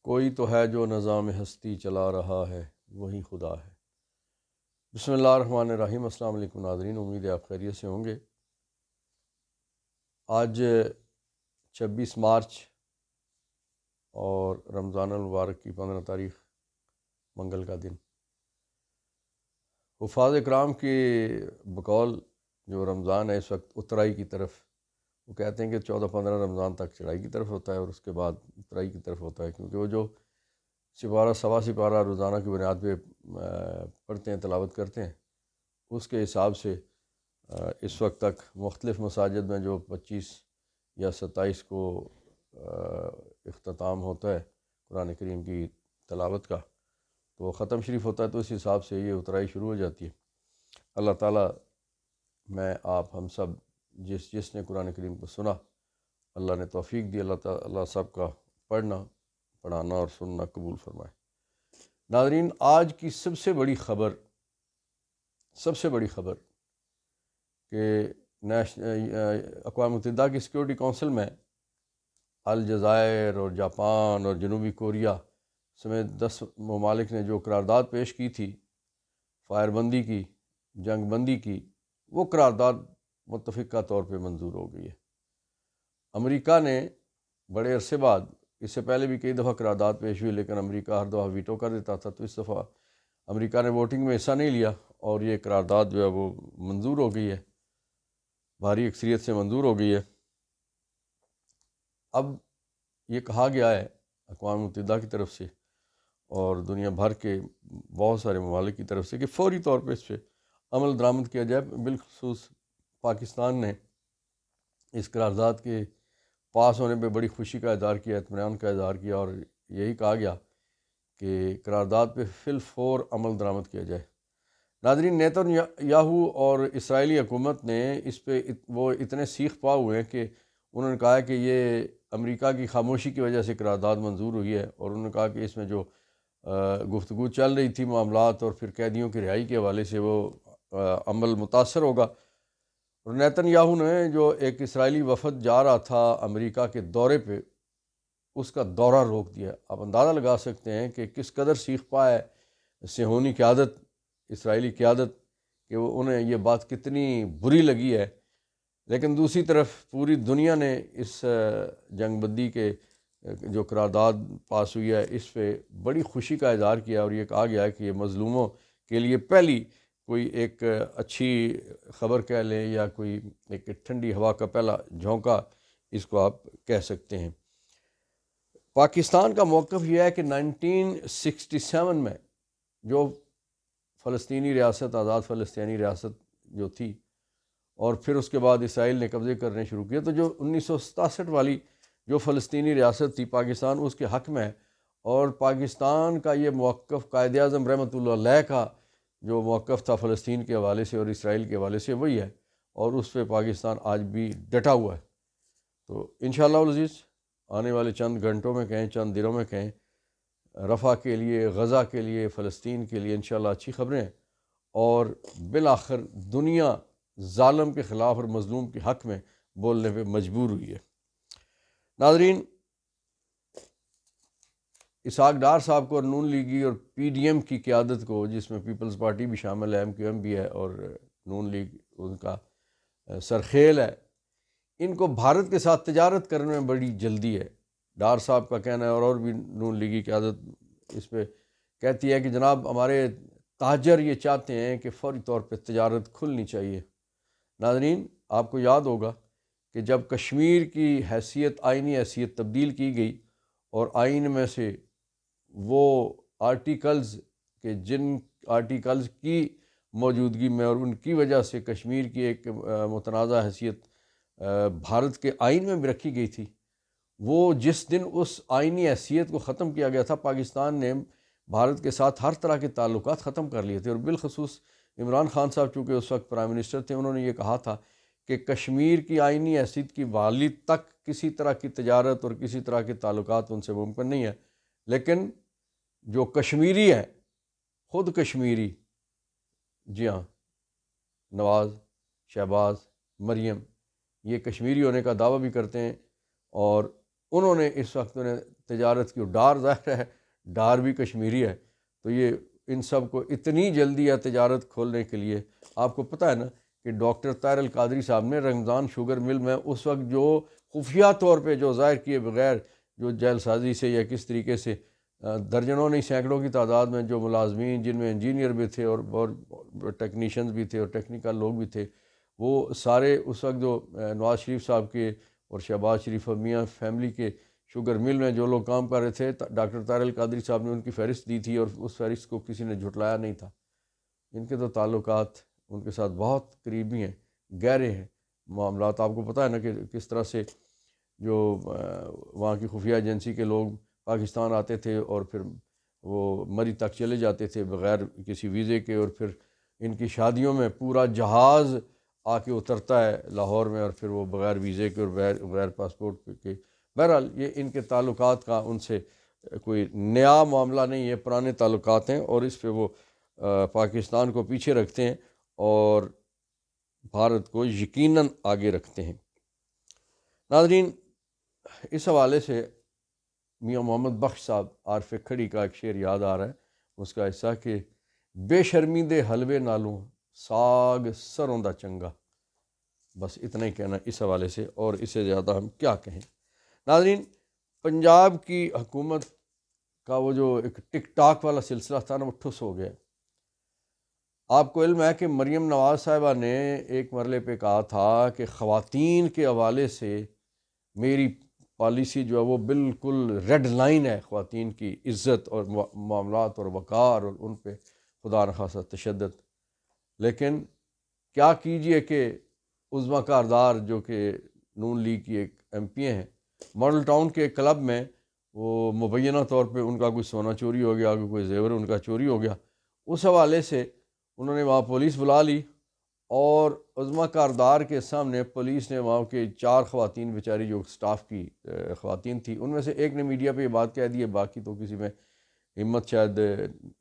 کوئی تو ہے جو نظام ہستی چلا رہا ہے، وہی خدا ہے۔ بسم اللہ الرحمن الرحیم۔ السلام علیکم ناظرین، امید ہے آپ خیریت سے ہوں گے۔ آج 26 مارچ اور رمضان المبارک کی 15 تاریخ منگل کا دن۔ حفاظ اکرام کے بقول جو رمضان ہے اس وقت اترائی کی طرف، وہ کہتے ہیں کہ 14-15 رمضان تک چڑھائی کی طرف ہوتا ہے اور اس کے بعد اترائی کی طرف ہوتا ہے، کیونکہ وہ جو سپارہ سوا سپارہ روزانہ کی بنیاد پہ پڑھتے ہیں، تلاوت کرتے ہیں، اس کے حساب سے اس وقت تک مختلف مساجد میں جو 25 یا 27 کو اختتام ہوتا ہے قرآن کریم کی تلاوت کا، تو ختم شریف ہوتا ہے، تو اس حساب سے یہ اترائی شروع ہو جاتی ہے۔ اللہ تعالیٰ، میں آپ ہم سب جس نے قرآن کریم کو سنا، اللہ نے توفیق دی، اللہ سب کا پڑھنا، پڑھانا اور سننا قبول فرمائے۔ ناظرین، آج کی سب سے بڑی خبر کہ اقوام متحدہ کی سیکورٹی کونسل میں الجزائر اور جاپان اور جنوبی کوریا سمیت 10 ممالک نے جو قرارداد پیش کی تھی فائر بندی کی، جنگ بندی کی، وہ قرارداد متفقہ طور پہ منظور ہو گئی ہے۔ امریکہ نے بڑے عرصے بعد، اس سے پہلے بھی کئی دفعہ قرارداد پیش ہوئی، لیکن امریکہ ہر دفعہ ویٹو کر دیتا تھا، تو اس دفعہ امریکہ نے ووٹنگ میں حصہ نہیں لیا اور یہ قرارداد جو ہے وہ منظور ہو گئی ہے، بھاری اکثریت سے منظور ہو گئی ہے۔ اب یہ کہا گیا ہے اقوام متحدہ کی طرف سے اور دنیا بھر کے بہت سارے ممالک کی طرف سے کہ فوری طور پہ اس پہ عمل درآمد کیا جائے۔ بالخصوص پاکستان نے اس قرارداد کے پاس ہونے پہ بڑی خوشی کا اظہار کیا، اطمینان کا اظہار کیا، اور یہی کہا گیا کہ قرارداد پہ فی الفور عمل درآمد کیا جائے۔ ناظرین، نیتن یاہو اور اسرائیلی حکومت نے اس پہ وہ اتنے سیخ پا ہوئے ہیں کہ انہوں نے کہا ہے کہ یہ امریکہ کی خاموشی کی وجہ سے قرارداد منظور ہوئی ہے، اور انہوں نے کہا کہ اس میں جو گفتگو چل رہی تھی معاملات اور پھر قیدیوں کی رہائی کے حوالے سے وہ عمل متاثر ہوگا۔ اور نیتن یاہو نے جو ایک اسرائیلی وفد جا رہا تھا امریکہ کے دورے پہ، اس کا دورہ روک دیا۔ آپ اندازہ لگا سکتے ہیں کہ کس قدر سیخ پا ہے صہیونی قیادت، اسرائیلی قیادت، کہ وہ انہیں یہ بات کتنی بری لگی ہے۔ لیکن دوسری طرف پوری دنیا نے اس جنگ بندی کے جو قرارداد پاس ہوئی ہے اس پہ بڑی خوشی کا اظہار کیا، اور یہ کہا گیا ہے کہ یہ مظلوموں کے لیے پہلی کوئی ایک اچھی خبر کہہ لیں یا کوئی ایک ٹھنڈی ہوا کا پہلا جھونکا اس کو آپ کہہ سکتے ہیں۔ پاکستان کا موقف یہ ہے کہ 1967 میں جو فلسطینی ریاست، آزاد فلسطینی ریاست جو تھی، اور پھر اس کے بعد اسرائیل نے قبضے کرنے شروع کیے، تو جو 1967 والی جو فلسطینی ریاست تھی پاکستان، اس کے حق میں ہے، اور پاکستان کا یہ موقف قائد اعظم رحمۃ اللہ علیہ کا جو موقف تھا فلسطین کے حوالے سے اور اسرائیل کے حوالے سے وہی ہے، اور اس پہ پاکستان آج بھی ڈٹا ہوا ہے۔ تو انشاءاللہ العزیز آنے والے چند گھنٹوں میں کہیں، چند دنوں میں کہیں، رفح کے لیے، غزہ کے لیے، فلسطین کے لیے انشاءاللہ اچھی خبریں ہیں، اور بالآخر دنیا ظالم کے خلاف اور مظلوم کے حق میں بولنے پہ مجبور ہوئی ہے۔ ناظرین، اسحاق ڈار صاحب کو اور نون لیگی اور پی ڈی ایم کی قیادت کو، جس میں پیپلز پارٹی بھی شامل ہے، ایم کیو ایم بھی ہے، اور نون لیگ ان کا سرخیل ہے، ان کو بھارت کے ساتھ تجارت کرنے میں بڑی جلدی ہے۔ ڈار صاحب کا کہنا ہے، اور بھی نون لیگی قیادت اس پہ کہتی ہے کہ جناب ہمارے تاجر یہ چاہتے ہیں کہ فوری طور پہ تجارت کھلنی چاہیے۔ ناظرین، آپ کو یاد ہوگا کہ جب کشمیر کی حیثیت، آئینی حیثیت تبدیل کی گئی، اور آئین میں سے وہ آرٹیکلز کہ جن آرٹیکلز کی موجودگی میں اور ان کی وجہ سے کشمیر کی ایک متنازع حیثیت بھارت کے آئین میں بھی رکھی گئی تھی، وہ جس دن اس آئینی حیثیت کو ختم کیا گیا تھا، پاکستان نے بھارت کے ساتھ ہر طرح کے تعلقات ختم کر لیے تھے، اور بالخصوص عمران خان صاحب چونکہ اس وقت پرائم منسٹر تھے، انہوں نے یہ کہا تھا کہ کشمیر کی آئینی حیثیت کی بحالی تک کسی طرح کی تجارت اور کسی طرح کے تعلقات ان سے ممکن نہیں ہے، لیکن جو کشمیری ہیں، خود کشمیری، جی ہاں، نواز، شہباز، مریم، یہ کشمیری ہونے کا دعویٰ بھی کرتے ہیں، اور انہوں نے اس وقت انہیں تجارت کی، اور ڈار ظاہر ہے ڈار بھی کشمیری ہے، تو یہ ان سب کو اتنی جلدی ہے تجارت کھولنے کے لیے. آپ کو پتہ ہے نا کہ ڈاکٹر طاہر القادری صاحب نے رمضان شوگر مل میں اس وقت جو خفیہ طور پہ جو ظاہر کیے بغیر جو جیل سازی سے یا کس طریقے سے درجنوں نہیں سینکڑوں کی تعداد میں جو ملازمین، جن میں انجینئر بھی تھے اور ٹیکنیشینز بھی تھے اور ٹیکنیکل لوگ بھی تھے، وہ سارے اس وقت جو نواز شریف صاحب کے اور شہباز شریف اور میاں فیملی کے شوگر مل میں جو لوگ کام کر رہے تھے، ڈاکٹر طاہر القادری صاحب نے ان کی فہرست دی تھی اور اس فہرست کو کسی نے جھٹلایا نہیں تھا. ان کے تو تعلقات ان کے ساتھ بہت قریبی ہیں، گہرے ہیں معاملات. آپ کو پتہ ہے نا کہ کس طرح سے جو وہاں کی خفیہ ایجنسی کے لوگ پاکستان آتے تھے اور پھر وہ مری تک چلے جاتے تھے بغیر کسی ویزے کے، اور پھر ان کی شادیوں میں پورا جہاز آ کے اترتا ہے لاہور میں، اور پھر وہ بغیر ویزے کے اور بغیر پاسپورٹ کے. بہرحال یہ ان کے تعلقات کا ان سے کوئی نیا معاملہ نہیں ہے، پرانے تعلقات ہیں، اور اس پہ وہ پاکستان کو پیچھے رکھتے ہیں اور بھارت کو یقیناً آگے رکھتے ہیں. ناظرین، اس حوالے سے میاں محمد بخش صاحب عارف کھڑی کا ایک شعر یاد آ رہا ہے، اس کا حصہ کہ بے شرمی دے حلوے نالوں ساگ سروں دا چنگا. بس اتنا ہی کہنا اس حوالے سے، اور اس سے زیادہ ہم کیا کہیں. ناظرین، پنجاب کی حکومت کا وہ جو ایک ٹک ٹاک والا سلسلہ تھا نا، وہ ٹھس ہو گیا. آپ کو علم ہے کہ مریم نواز صاحبہ نے ایک مرلے پہ کہا تھا کہ خواتین کے حوالے سے میری پالیسی جو ہے وہ بالکل ریڈ لائن ہے، خواتین کی عزت اور معاملات اور وقار اور ان پہ خدا نخواستہ تشدد. لیکن کیا کیجئے کہ عظمیٰ کاردار جو کہ نون لیگ کی ایک ایم پی ہیں، ماڈل ٹاؤن کے کلب میں وہ مبینہ طور پہ ان کا کوئی سونا چوری ہو گیا، کوئی زیور ان کا چوری ہو گیا. اس حوالے سے انہوں نے وہاں پولیس بلا لی، اور عظمیٰ کاردار کے سامنے پولیس نے وہاں کے 4 خواتین بیچاری جو سٹاف کی خواتین تھی، ان میں سے ایک نے میڈیا پہ یہ بات کہہ دی ہے، باقی تو کسی میں ہمت شاید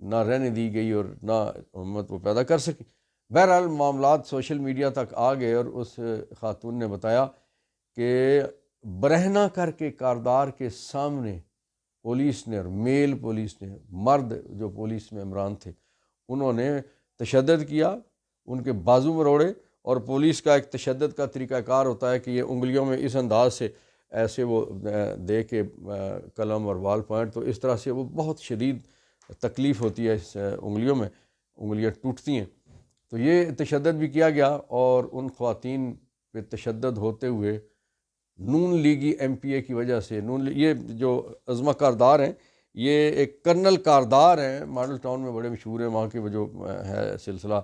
نہ رہنے دی گئی اور نہ ہمت وہ پیدا کر سکی. بہرحال معاملات سوشل میڈیا تک آ گئے، اور اس خاتون نے بتایا کہ برہنہ کر کے کاردار کے سامنے پولیس نے، اور میل پولیس نے، مرد جو پولیس میں ممبران تھے، انہوں نے تشدد کیا، ان کے بازو مروڑے. اور پولیس کا ایک تشدد کا طریقہ کار ہوتا ہے کہ یہ انگلیوں میں اس انداز سے ایسے وہ دے کے قلم اور وال پوائنٹ، تو اس طرح سے وہ بہت شدید تکلیف ہوتی ہے اس انگلیوں میں، انگلیاں ٹوٹتی ہیں. تو یہ تشدد بھی کیا گیا، اور ان خواتین پہ تشدد ہوتے ہوئے نون لیگی ایم پی اے کی وجہ سے یہ جو عظمیٰ کاردار ہیں، یہ ایک کرنل کاردار ہیں، ماڈل ٹاؤن میں بڑے مشہور ہیں. وہاں کے وہ جو ہے سلسلہ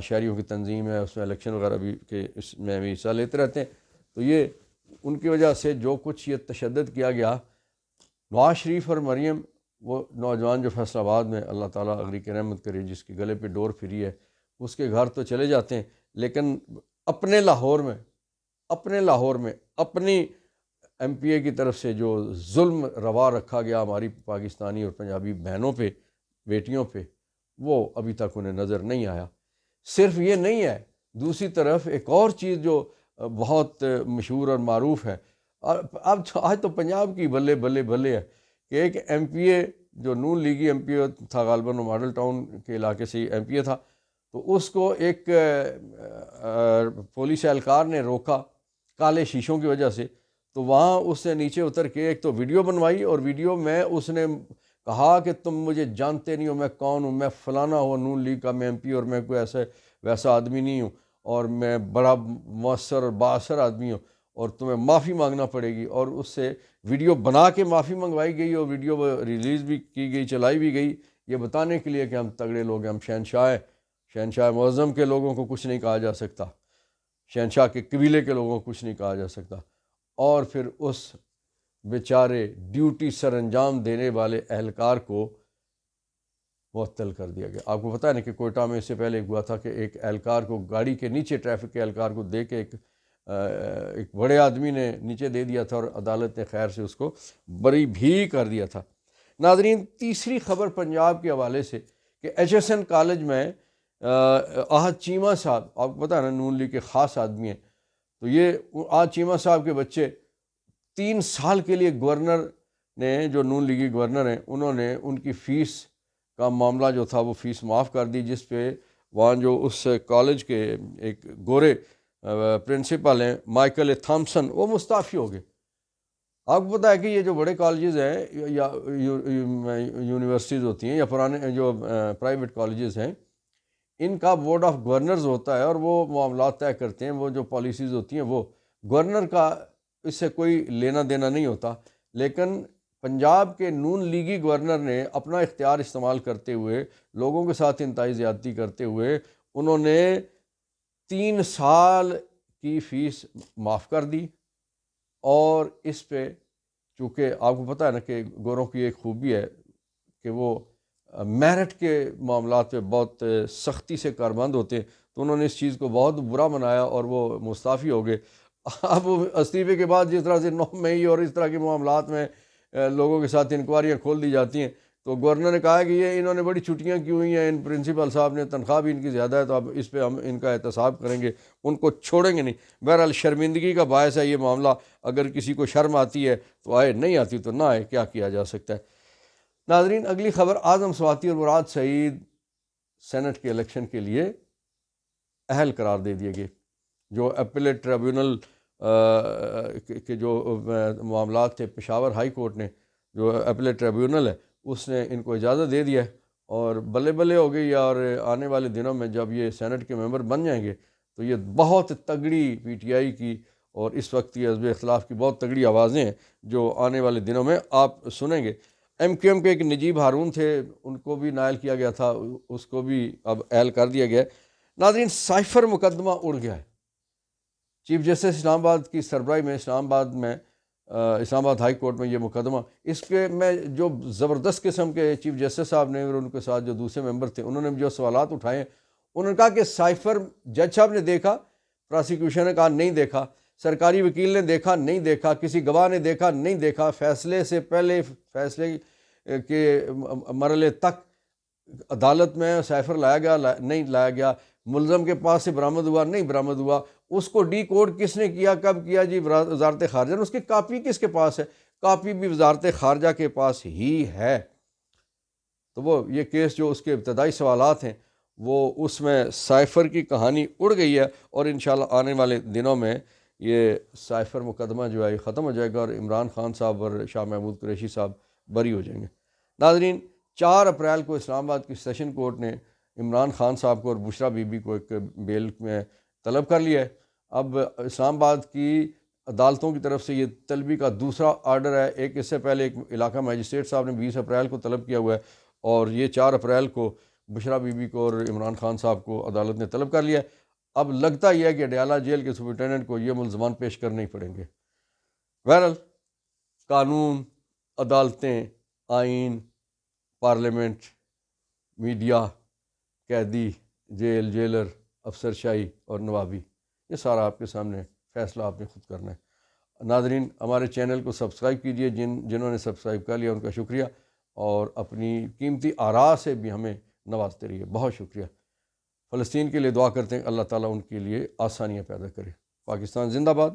شہریوں کی تنظیم ہے، اس میں الیکشن وغیرہ بھی کہ اس میں بھی حصہ لیتے رہتے ہیں. تو یہ ان کی وجہ سے جو کچھ یہ تشدد کیا گیا، نواز شریف اور مریم وہ نوجوان جو فیصل آباد میں اللہ تعالیٰ اگری کی رحمت کرے جس کے گلے پہ ڈور پھری ہے، اس کے گھر تو چلے جاتے ہیں، لیکن اپنے لاہور میں اپنی ایم پی اے کی طرف سے جو ظلم روا رکھا گیا ہماری پاکستانی اور پنجابی بہنوں پہ، بیٹیوں پہ، وہ ابھی تک انہیں نظر نہیں آیا. صرف یہ نہیں ہے، دوسری طرف ایک اور چیز جو بہت مشہور اور معروف ہے، اب آج تو پنجاب کی بلے بلے بلے ہے کہ ایک ایم پی اے جو نون لیگی ایم پی اے تھا، غالباً ماڈل ٹاؤن کے علاقے سے ہی ایم پی اے تھا، تو اس کو ایک پولیس اہلکار نے روکا کالے شیشوں کی وجہ سے. تو وہاں اس نے نیچے اتر کے ایک تو ویڈیو بنوائی، اور ویڈیو میں اس نے کہا کہ تم مجھے جانتے نہیں ہو، میں کون ہوں، میں فلانا ہوں نون لیگ کا میں ایم پی، اور میں کوئی ویسا آدمی نہیں ہوں، اور میں بڑا مؤثر اور بااثر آدمی ہوں، اور تمہیں معافی مانگنا پڑے گی. اور اس سے ویڈیو بنا کے معافی منگوائی گئی، اور ویڈیو ریلیز بھی کی گئی، چلائی بھی گئی، یہ بتانے کے لیے کہ ہم تگڑے لوگ ہیں، ہم شہنشاہ معظم کے لوگوں کو کچھ نہیں کہا جا سکتا، شہنشاہ کے قبیلے کے لوگوں کو کچھ نہیں کہا جا سکتا. اور پھر اس بیچارے ڈیوٹی سر انجام دینے والے اہلکار کو معطل کر دیا گیا. آپ کو پتہ ہے نا کہ کوئٹہ میں اس سے پہلے ہوا تھا کہ ایک اہلکار کو گاڑی کے نیچے، ٹریفک کے اہلکار کو دے کے ایک بڑے آدمی نے نیچے دے دیا تھا، اور عدالت نے خیر سے اس کو بری بھی کر دیا تھا. ناظرین، تیسری خبر پنجاب کے حوالے سے کہ ایچ ایس این کالج میں احد چیمہ صاحب، آپ کو پتہ ہے نا نون لیگ کے خاص آدمی ہیں، تو یہ احد چیمہ صاحب کے بچے 3 سال کے لیے گورنر نے جو نون لیگی گورنر ہیں انہوں نے ان کی فیس کا معاملہ جو تھا وہ فیس معاف کر دی، جس پہ وہاں جو اس کالج کے ایک گورے پرنسپل ہیں مائیکل تھامسن، وہ مستعفی ہو گئے۔ آپ کو پتہ ہے کہ یہ جو بڑے کالجز ہیں یا یونیورسٹیز ہوتی ہیں یا پرانے جو پرائیویٹ کالجز ہیں، ان کا بورڈ آف گورنرز ہوتا ہے اور وہ معاملات طے کرتے ہیں، وہ جو پالیسیز ہوتی ہیں وہ گورنر کا اس سے کوئی لینا دینا نہیں ہوتا۔ لیکن پنجاب کے نون لیگی گورنر نے اپنا اختیار استعمال کرتے ہوئے، لوگوں کے ساتھ انتہائی زیادتی کرتے ہوئے، انہوں نے 3 سال کی فیس معاف کر دی۔ اور اس پہ چونکہ آپ کو پتہ ہے نا کہ گوروں کی ایک خوبی ہے کہ وہ میرٹ کے معاملات پہ بہت سختی سے کاربند ہوتے ہیں، تو انہوں نے اس چیز کو بہت برا منایا اور وہ مستعفی ہو گئے۔ اب استعفے کے بعد جس طرح سے 9 مئی اور اس طرح کے معاملات میں لوگوں کے ساتھ انکوائریاں کھول دی جاتی ہیں، تو گورنر نے کہا کہ یہ انہوں نے بڑی چھٹیاں کی ہوئی ہیں، ان پرنسپل صاحب نے تنخواہ بھی ان کی زیادہ ہے، تو اب اس پہ ہم ان کا احتساب کریں گے، ان کو چھوڑیں گے نہیں۔ بہرحال شرمندگی کا باعث ہے یہ معاملہ، اگر کسی کو شرم آتی ہے تو آئے، نہیں آتی تو نہ آئے، کیا کیا جا سکتا ہے۔ ناظرین، اگلی خبر، اعظم سواتی اور مراد سعید سینٹ کے الیکشن کے لیے اہل قرار دے دیے گئے۔ جو اپیلیٹ ٹریبیونل کے جو معاملات تھے، پشاور ہائی کورٹ نے جو اپیلیٹ ٹریبیونل ہے اس نے ان کو اجازت دے دیا ہے، اور بلے بلے ہو گئی۔ اور آنے والے دنوں میں جب یہ سینٹ کے ممبر بن جائیں گے تو یہ بہت تگڑی پی ٹی آئی کی اور اس وقت کی حزب اختلاف کی بہت تگڑی آوازیں ہیں جو آنے والے دنوں میں آپ سنیں گے۔ ایم کیو ایم کے ایک نجیب ہارون تھے، ان کو بھی نائل کیا گیا تھا، اس کو بھی اب اہل کر دیا گیا ہے۔ ناظرین، سائفر مقدمہ اڑ گیا ہے۔ چیف جسٹس اسلام آباد کی سربراہی میں اسلام آباد ہائی کورٹ میں یہ مقدمہ، اس کے میں جو زبردست قسم کے چیف جسٹس صاحب نے اور ان کے ساتھ جو دوسرے ممبر تھے انہوں نے جو سوالات اٹھائے ہیں، انہوں نے کہا کہ سائفر جج صاحب نے دیکھا، پراسیکیوشن نے کہا نہیں دیکھا، سرکاری وکیل نے دیکھا نہیں دیکھا، کسی گواہ نے دیکھا نہیں دیکھا، فیصلے سے پہلے فیصلے کے مرحلے تک عدالت میں سائفر لایا گیا نہیں لایا گیا، ملزم کے پاس سے برآمد ہوا نہیں برآمد ہوا، اس کو ڈی کوڈ کس نے کیا کب کیا؟ جی وزارت خارجہ نے۔ اس کی کاپی کس کے پاس ہے؟ کاپی بھی وزارت خارجہ کے پاس ہی ہے۔ تو وہ یہ کیس جو اس کے ابتدائی سوالات ہیں وہ اس میں سائفر کی کہانی اڑ گئی ہے، اور انشاءاللہ آنے والے دنوں میں یہ سائفر مقدمہ جو ہے یہ ختم ہو جائے گا اور عمران خان صاحب اور شاہ محمود قریشی صاحب بری ہو جائیں گے۔ ناظرین، 4 اپریل کو اسلام آباد کی سیشن کورٹ نے عمران خان صاحب کو اور بشرا بی بی کو ایک بیل میں طلب کر لیا ہے۔ اب اسلام آباد کی عدالتوں کی طرف سے یہ طلبی کا دوسرا آرڈر ہے۔ ایک اس سے پہلے ایک علاقہ مجسٹریٹ صاحب نے 20 اپریل کو طلب کیا ہوا ہے، اور یہ 4 اپریل کو بشرا بی بی کو اور عمران خان صاحب کو عدالت نے طلب کر لیا ہے۔ اب لگتا یہ ہے کہ اڈیالہ جیل کے سپرنٹینڈنٹ کو یہ ملزمان پیش کرنے ہی پڑیں گے۔ بہرحال قانون، عدالتیں، آئین، پارلیمنٹ، میڈیا، قیدی، جیل، جیلر، افسرشاہی اور نوابی، یہ سارا آپ کے سامنے فیصلہ آپ نے خود کرنا ہے۔ ناظرین، ہمارے چینل کو سبسکرائب کیجئے، جنہوں نے سبسکرائب کر لیا ان کا شکریہ، اور اپنی قیمتی آراء سے بھی ہمیں نوازتے رہیے، بہت شکریہ۔ فلسطین کے لیے دعا کرتے ہیں، اللہ تعالیٰ ان کے لیے آسانیاں پیدا کرے۔ پاکستان زندہ باد،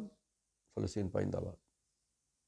فلسطین پائندہ باد۔